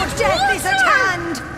of death is at hand!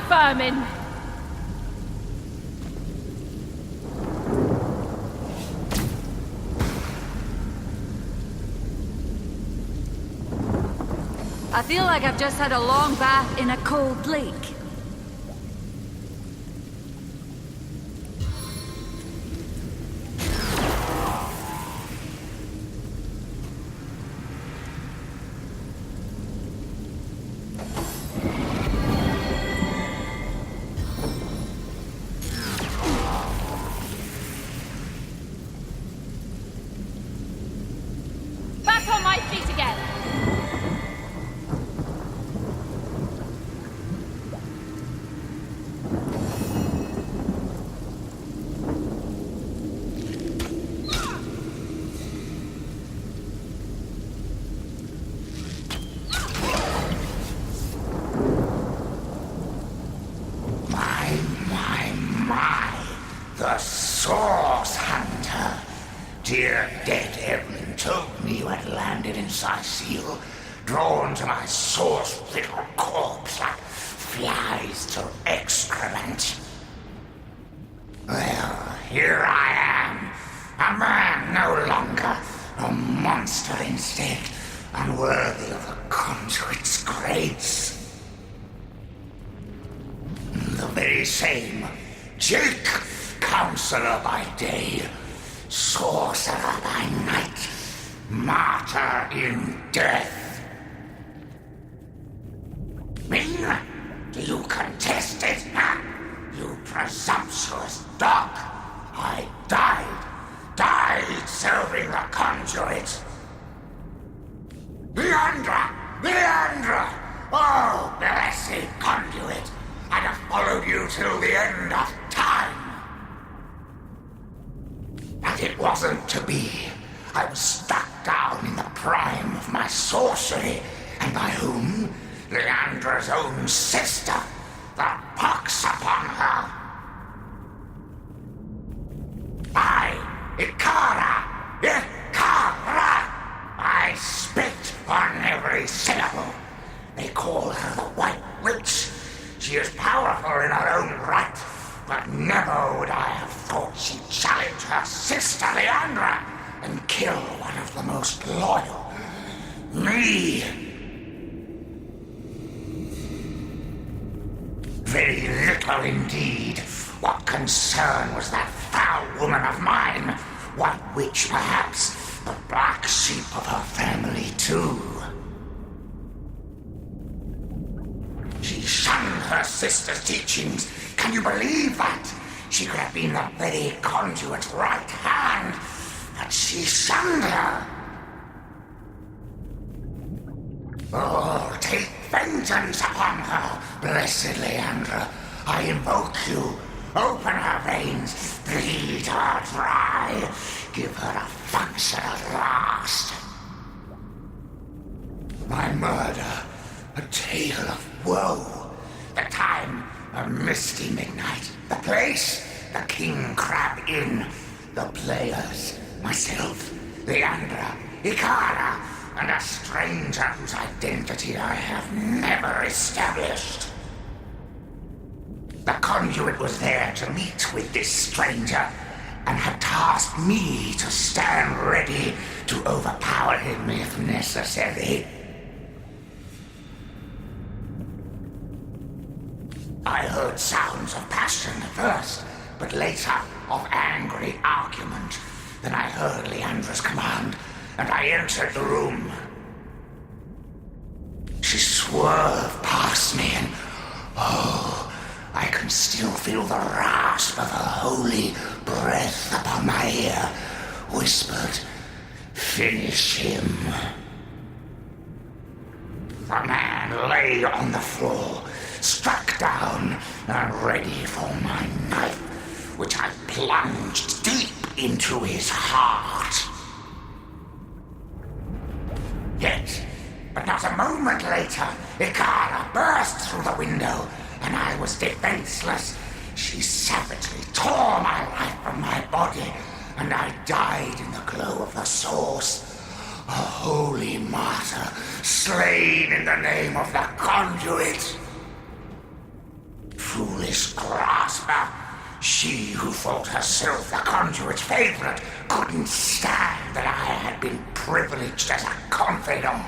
Vermin! I feel like I've just had a long bath in a cold lake. Drawn to my sauce-filled corpse like flies to excrement. Well, here I am, a man no longer, a monster instead, unworthy of a conduit's grace. The very same Jake, counselor by day, sorcerer by night, martyr in death. Me? Do you contest it, huh? You presumptuous dog! I died serving the conduit! Leandra! Oh, blessed conduit! I'd have followed you till the end of time! But it wasn't to be. I was stuck down in the prime of my sorcery, and by whom? Leandra's own sister, the pox upon her. Ikara! I spit on every syllable. They call her the White Witch. She is powerful in her own right, but never would I have thought she'd challenge her sister Leandra and kill one of the most loyal. Me! Very little indeed. What concern was that foul woman of mine? White Witch, perhaps, but black sheep of her family too. shunned her sister's teachings. Can you believe that? She could have been the very conduit's right hand, but she shunned her. Oh, take vengeance upon her, blessed Leandra. I invoke you. Open her veins, bleed her dry. Give her a function at last. My murder, a tale of woe. The time, a misty midnight. The place, the King Crab Inn. The players, myself, Leandra, Ikara, and a stranger whose identity I have never established. The conduit was there to meet with this stranger, and had tasked me to stand ready to overpower him if necessary. I heard sounds of passion at first, but later of angry argument. Then I heard Leandra's command, and I entered the room. She swerved past me and, oh, I can still feel the rasp of her holy breath upon my ear, whispered, "Finish him." The man lay on the floor, struck down and ready for my knife, which I plunged deep into his heart. Yet, but not a moment later, Ikara burst through the window, and I was defenseless. She savagely tore my life from my body, and I died in the glow of the source. A holy martyr, slain in the name of the conduit. Foolish grasper, she who thought herself the conduit's favorite couldn't stand that I had been privileged as a confidant.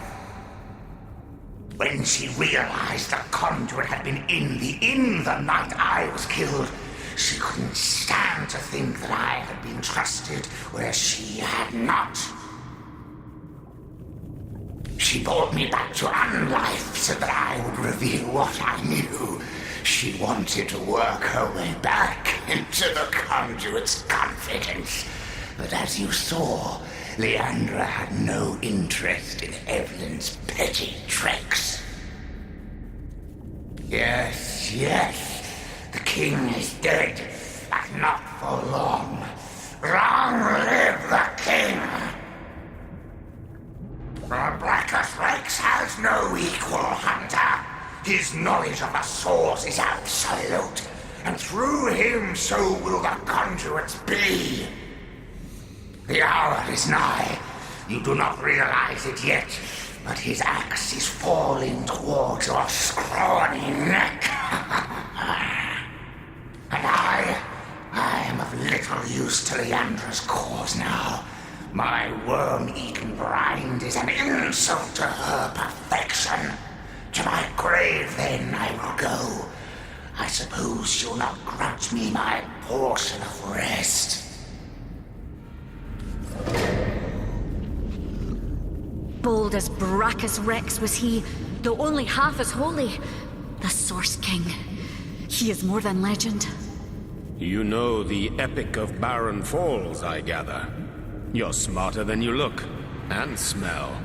When she realized the conduit had been in the inn the night I was killed, she couldn't stand to think that I had been trusted where she had not. She brought me back to unlife so that I would reveal what I knew. She wanted to work her way back into the conduit's confidence. But as you saw, Leandra had no interest in Evelyn's petty tricks. Yes, yes, the king is dead, but not for long. Long live the king! The Blackest Rex has no equal, Hunter. His knowledge of the source is absolute, and through him so will the conduits be. The hour is nigh. You do not realize it yet, but his axe is falling towards your scrawny neck. And I am of little use to Leandra's cause now. My worm-eaten grind is an insult to her perfection. To my grave, then, I will go. I suppose you'll not grudge me my portion of rest. Bold as Brachus Rex was he, though only half as holy. The Source King. He is more than legend. You know the Epic of Barren Falls, I gather. You're smarter than you look, and smell.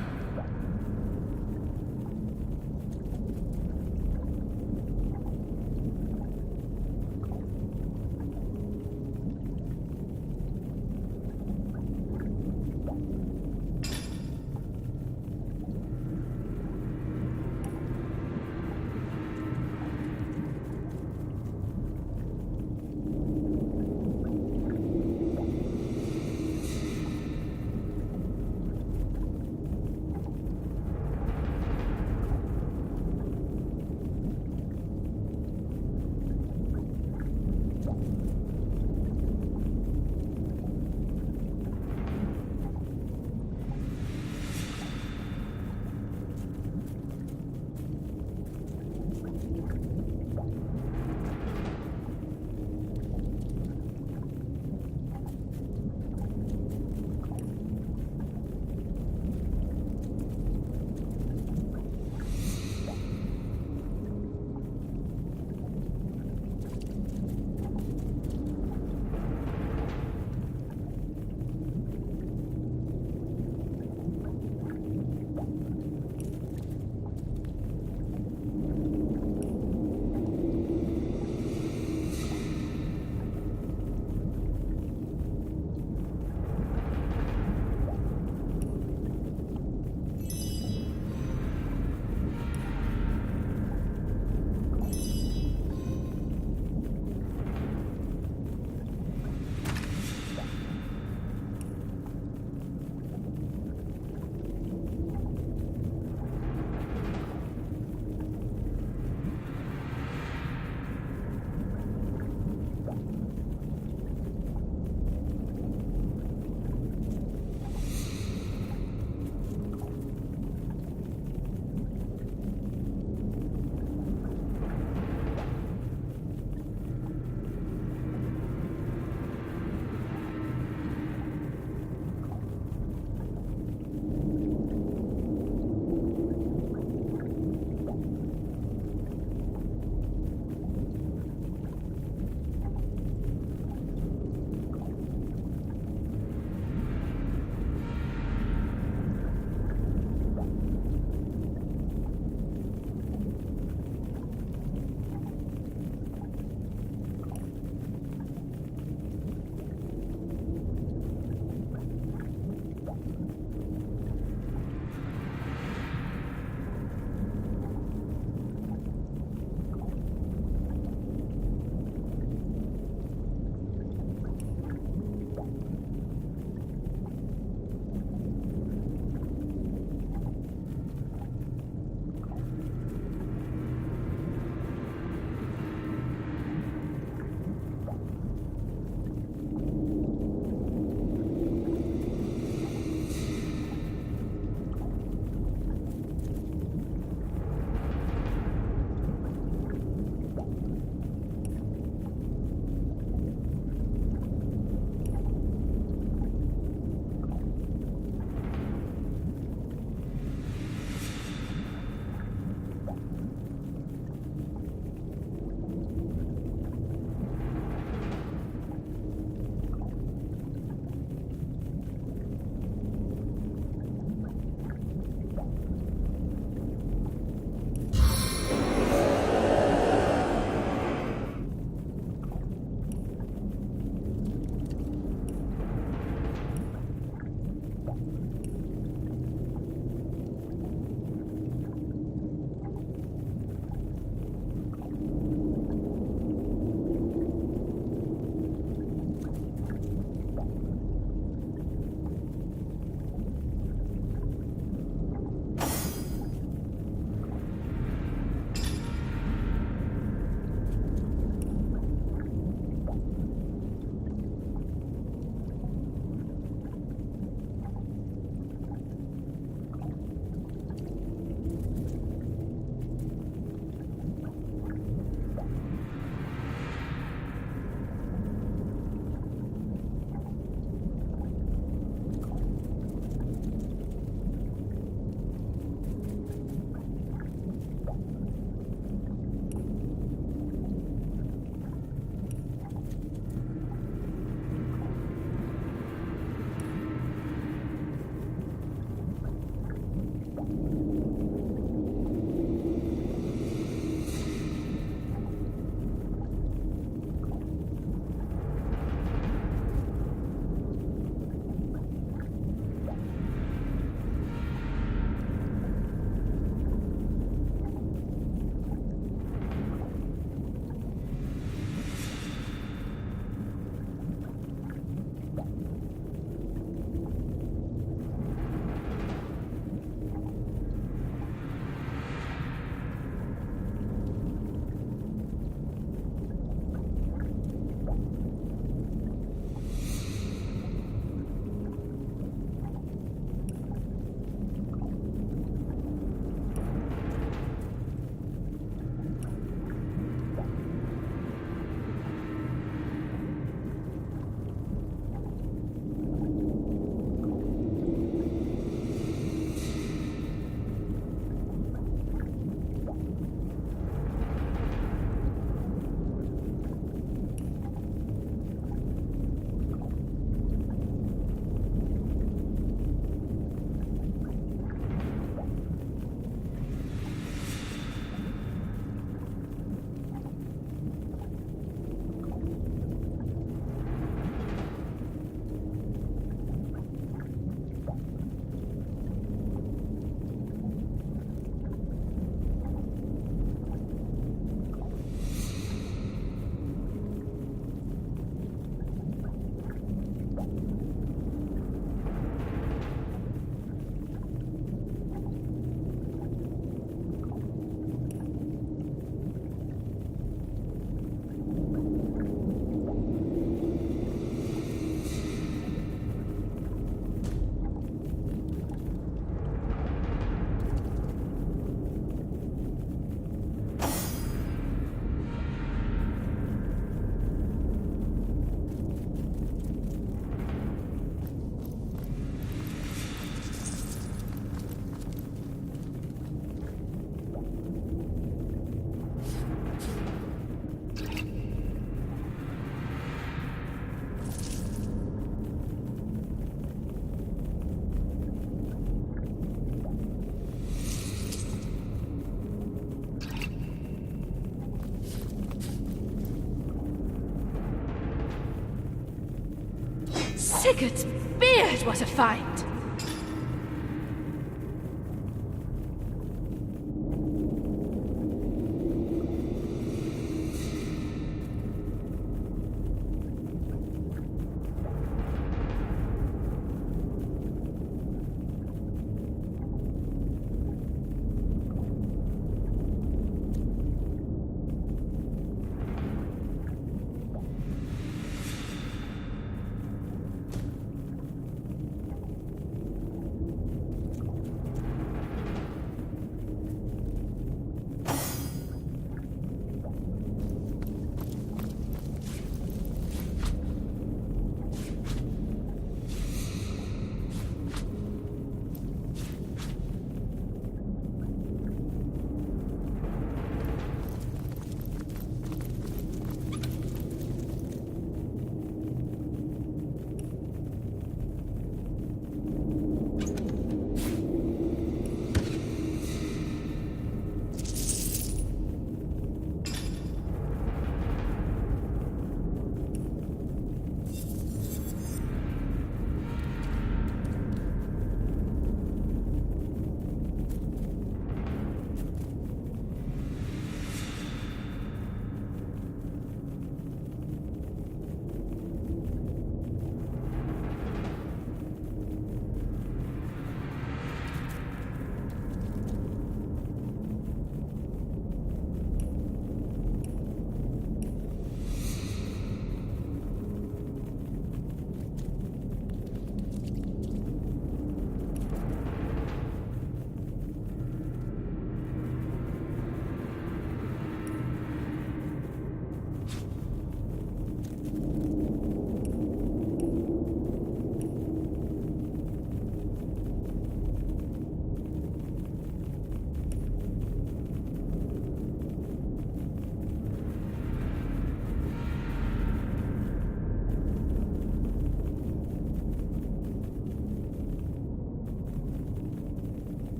Sigurd's beard was a find.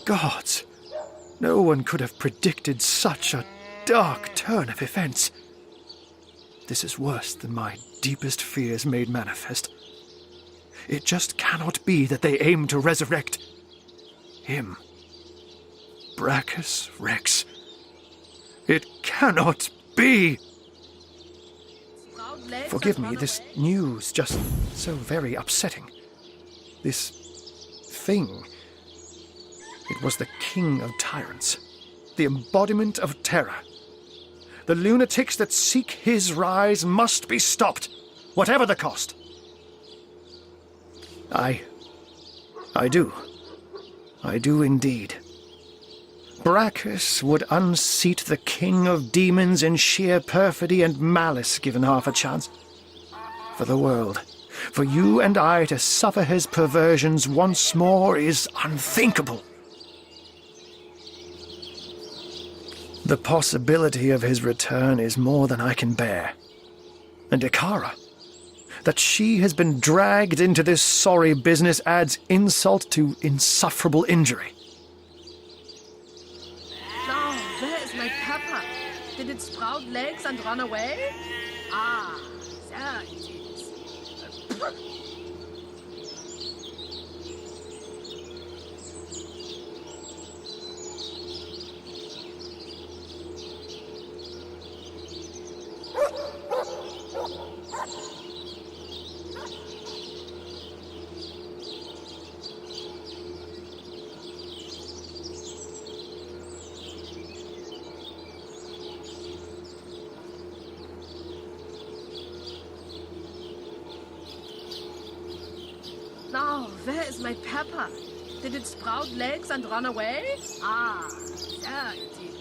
Gods! No one could have predicted such a dark turn of events. This is worse than my deepest fears made manifest. It just cannot be that they aim to resurrect him. Brachus Rex. It cannot be! Forgive me, this news just so very upsetting. This thing. It was the king of tyrants. The embodiment of terror. The lunatics that seek his rise must be stopped, whatever the cost. I do. I do indeed. Brachus would unseat the king of demons in sheer perfidy and malice given half a chance. For the world, for you and I to suffer his perversions once more is unthinkable. The possibility of his return is more than I can bear. And Ikara, that she has been dragged into this sorry business adds insult to insufferable injury. Now, where is my pepper? Did it sprout legs and run away? Ah, there it is. Now, where is my pepper? Did it sprout legs and run away? Ah, there it is.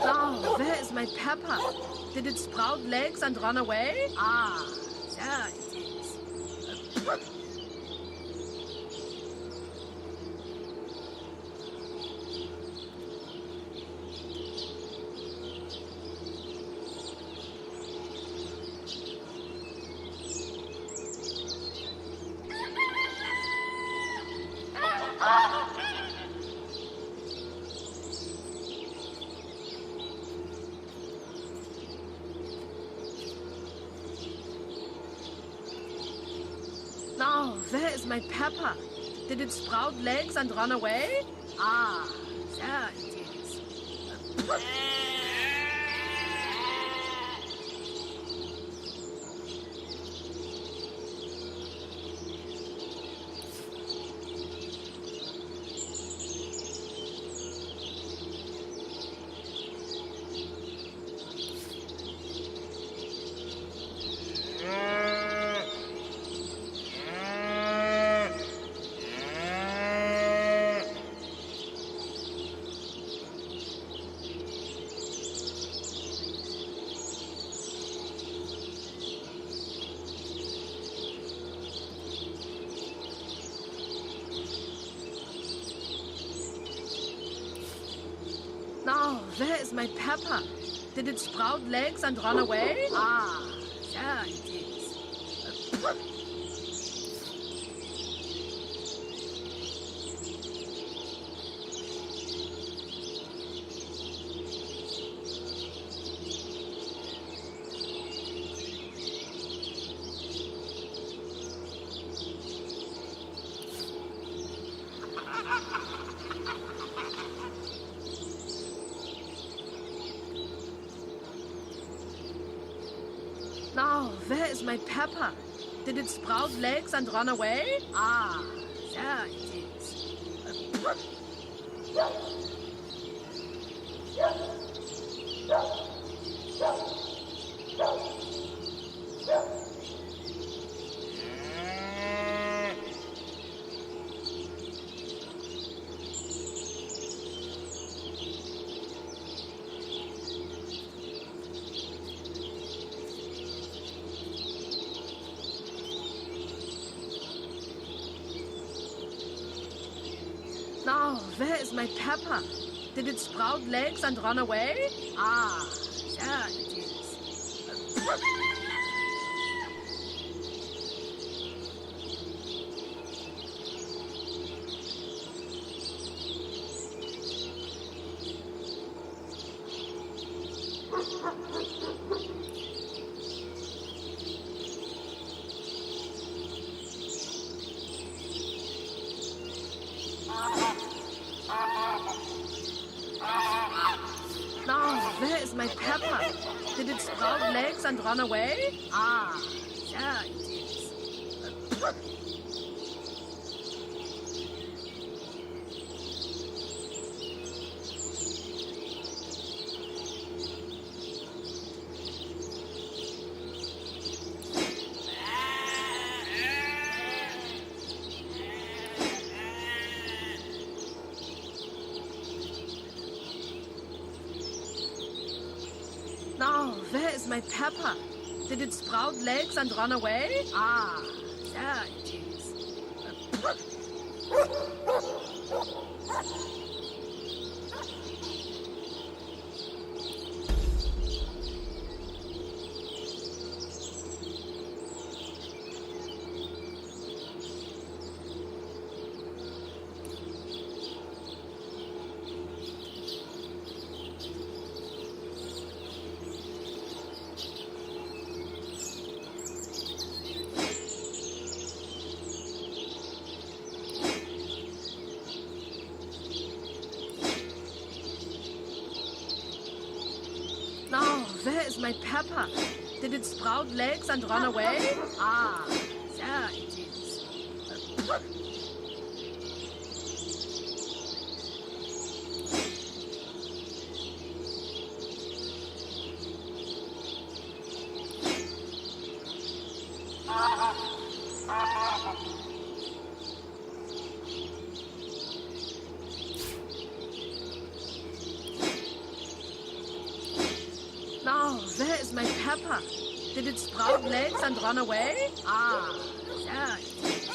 Now, where is my pepper? Did it sprout legs and run away? Ah, there it is. Now, where is my pepper? Did it sprout legs and run away? Ah, there it is. Now, where is my pepper? Did it sprout legs and run away? Ah, there it is. Now, where is my pepper? Did it sprout legs and run away? Ah, there it is. where is my pepper? Did it sprout legs and run away? Ah, there it is. Now, where is my pepper? Did it sprout legs and run away? Ah, there it is. Now, where is my pepper? Did it sprout legs and run away? Ah, there it is. Now, where is my pepper? Did it sprout legs and run away? Ah, there it is. Now, where is my pepper? Did it sprout legs and run away? Ah, there it is.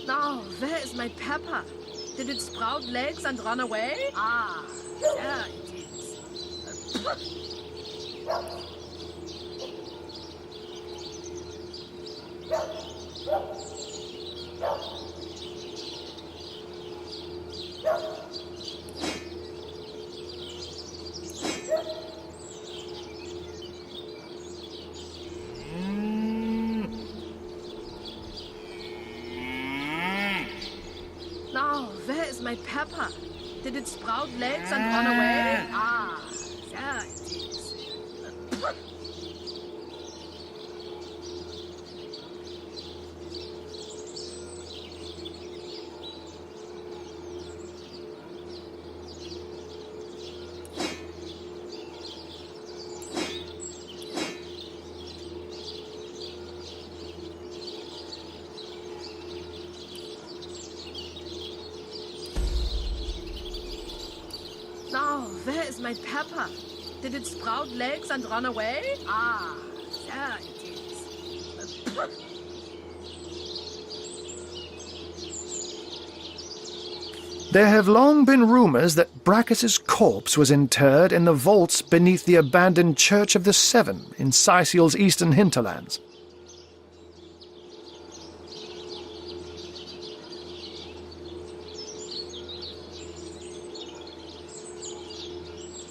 Now, where is my pepper? Did it sprout legs and run away? Ah, there it is. Now, where is my pepper? Did it sprout legs and run away? Ah, there it is. Now, where is my pepper? Did it sprout legs and run away? Ah, there it is. There have long been rumors that Brachus's corpse was interred in the vaults beneath the abandoned Church of the Seven in Sicil's eastern hinterlands.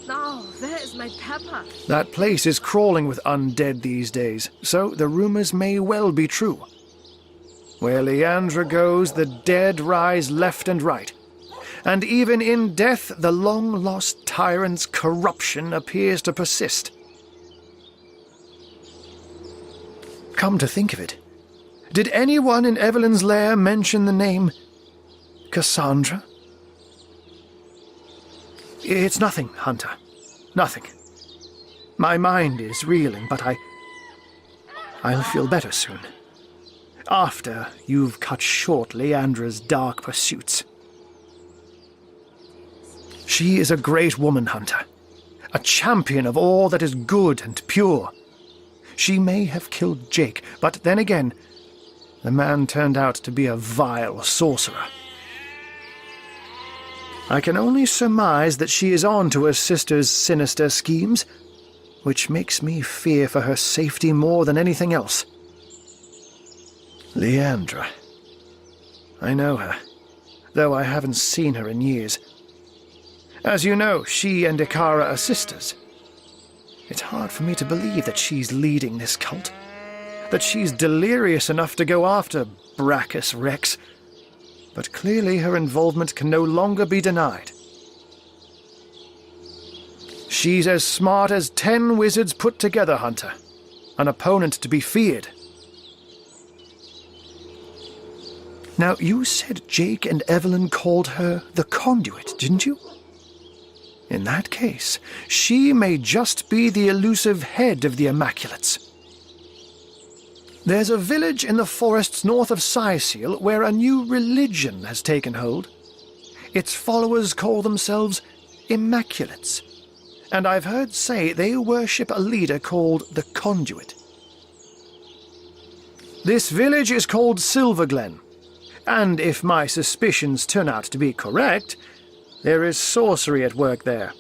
Now, where is my pepper? That place is crawling with undead these days, so the rumors may well be true. Where Leandra goes, the dead rise left and right. And even in death, the long-lost tyrant's corruption appears to persist. Come to think of it, did anyone in Evelyn's lair mention the name Cassandra? It's nothing, Hunter. Nothing. My mind is reeling, but I'll feel better soon. After you've cut short Leandra's dark pursuits. She is a great woman, Hunter. A champion of all that is good and pure. She may have killed Jake, but then again, the man turned out to be a vile sorcerer. I can only surmise that she is on to her sister's sinister schemes, which makes me fear for her safety more than anything else. Leandra. I know her, though I haven't seen her in years. As you know, she and Ikara are sisters. It's hard for me to believe that she's leading this cult, that she's delirious enough to go after Brachus Rex. But clearly her involvement can no longer be denied. She's as smart as 10 wizards put together, Hunter. An opponent to be feared. Now, you said Jake and Evelyn called her the Conduit, didn't you? In that case, she may just be the elusive head of the Immaculates. There's a village in the forests north of Sicil where a new religion has taken hold. Its followers call themselves Immaculates, and I've heard say they worship a leader called the Conduit. This village is called Silverglen, and if my suspicions turn out to be correct, there is sorcery at work there.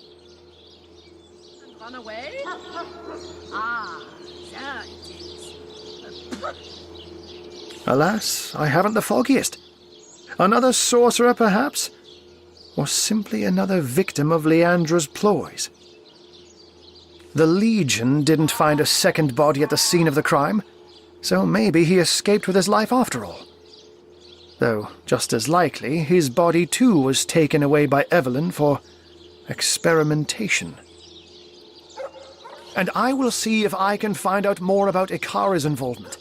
And run away? Ah, there it is. Alas, I haven't the foggiest. Another sorcerer, perhaps? Or simply another victim of Leandra's ploys? The Legion didn't find a second body at the scene of the crime, so maybe he escaped with his life after all. Though, just as likely, his body too was taken away by Evelyn for experimentation. And I will see if I can find out more about Ikara's involvement.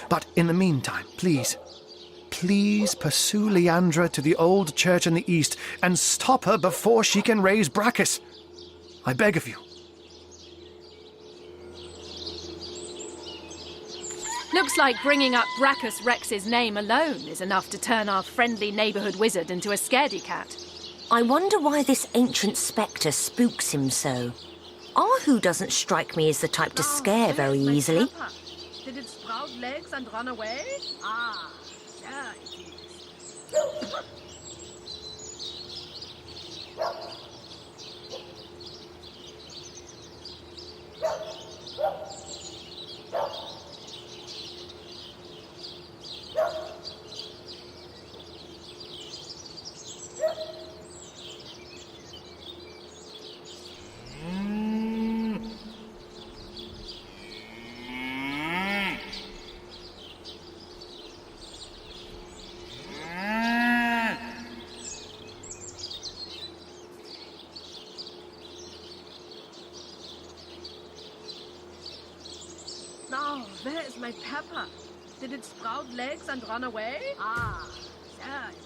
But in the meantime, please pursue Leandra to the old church in the east and stop her before she can raise Brachus. I beg of you. Looks like bringing up Brachus Rex's name alone is enough to turn our friendly neighbourhood wizard into a scaredy cat. I wonder why this ancient spectre spooks him so. Ahu doesn't strike me as the type to scare very easily. Did it sprout legs and run away? Ah, there it is. Now, where is my pepper? Did it sprout legs and run away? Ah, there it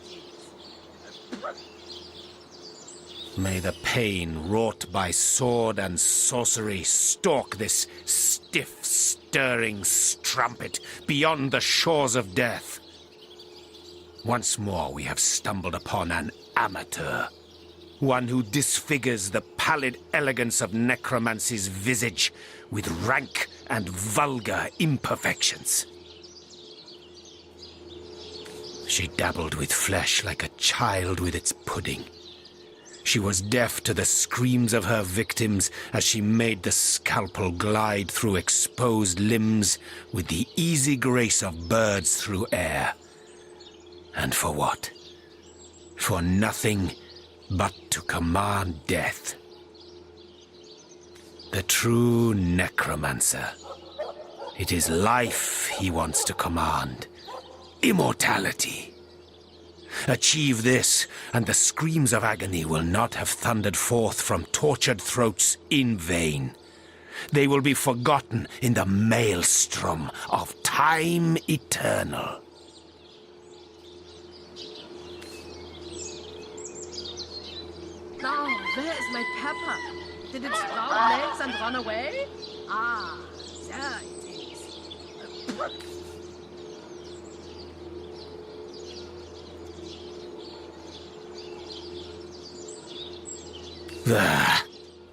is. May the pain wrought by sword and sorcery stalk this stiff, stirring strumpet beyond the shores of death. Once more we have stumbled upon an amateur. One who disfigures the pallid elegance of necromancy's visage with rank and vulgar imperfections. She dabbled with flesh like a child with its pudding. She was deaf to the screams of her victims as she made the scalpel glide through exposed limbs with the easy grace of birds through air. And for what? For nothing but to command death. The true necromancer. It is life he wants to command. Immortality. Achieve this, and the screams of agony will not have thundered forth from tortured throats in vain. They will be forgotten in the maelstrom of time eternal. Now, where is my pepper? Did it sprout legs and run away? Ah, there it is. There.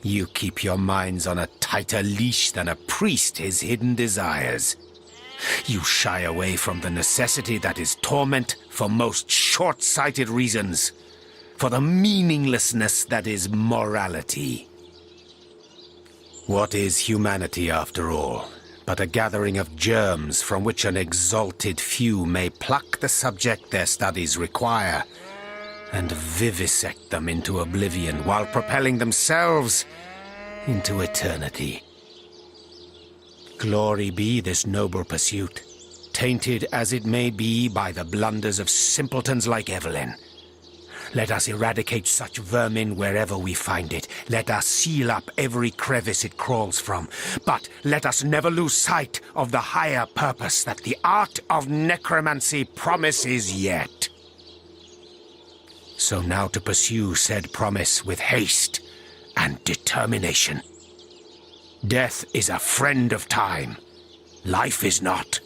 You keep your minds on a tighter leash than a priest his hidden desires. You shy away from the necessity that is torment for most short-sighted reasons, for the meaninglessness that is morality. What is humanity, after all, but a gathering of germs from which an exalted few may pluck the subject their studies require and vivisect them into oblivion while propelling themselves into eternity. Glory be this noble pursuit, tainted as it may be by the blunders of simpletons like Evelyn. Let us eradicate such vermin wherever we find it. Let us seal up every crevice it crawls from. But let us never lose sight of the higher purpose that the art of necromancy promises yet. So now to pursue said promise with haste and determination. Death is a friend of time. Life is not.